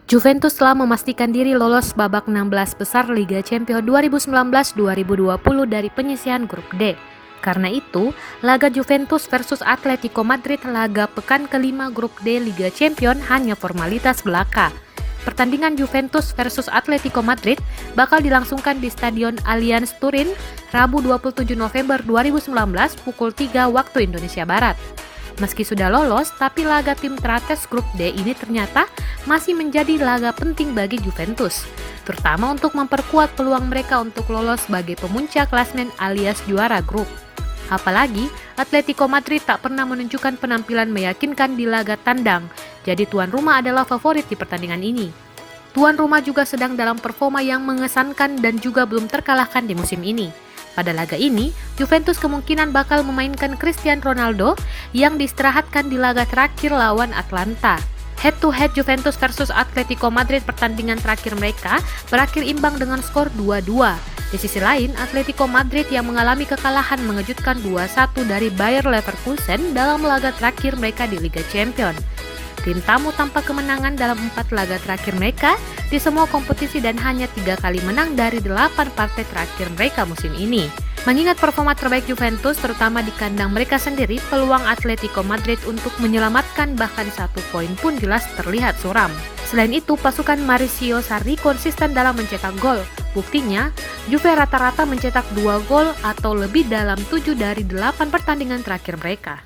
Juventus telah memastikan diri lolos babak 16 besar Liga Champions 2019-2020 dari penyisihan grup D. Karena itu, laga Juventus versus Atletico Madrid laga pekan kelima grup D Liga Champions hanya formalitas belaka. Pertandingan Juventus versus Atletico Madrid bakal dilangsungkan di Stadion Allianz Turin, Rabu 27 November 2019 pukul 3 waktu Indonesia Barat. Meski sudah lolos, tapi laga tim teratas grup D ini ternyata masih menjadi laga penting bagi Juventus, terutama untuk memperkuat peluang mereka untuk lolos sebagai pemuncak klasmen alias juara grup. Apalagi, Atletico Madrid tak pernah menunjukkan penampilan meyakinkan di laga tandang, jadi tuan rumah adalah favorit di pertandingan ini. Tuan rumah juga sedang dalam performa yang mengesankan dan juga belum terkalahkan di musim ini. Pada laga ini, Juventus kemungkinan bakal memainkan Cristiano Ronaldo yang diistirahatkan di laga terakhir lawan Atlanta. Head-to-head Juventus versus Atletico Madrid pertandingan terakhir mereka berakhir imbang dengan skor 2-2. Di sisi lain, Atletico Madrid yang mengalami kekalahan mengejutkan 2-1 dari Bayer Leverkusen dalam laga terakhir mereka di Liga Champions. Tim tamu tanpa kemenangan dalam 4 laga terakhir mereka di semua kompetisi dan hanya 3 kali menang dari 8 partai terakhir mereka musim ini. Mengingat performa terbaik Juventus terutama di kandang mereka sendiri, peluang Atletico Madrid untuk menyelamatkan bahkan 1 poin pun jelas terlihat suram. Selain itu, pasukan Mauricio Sarri konsisten dalam mencetak gol. Buktinya, Juve rata-rata mencetak 2 gol atau lebih dalam 7 dari 8 pertandingan terakhir mereka.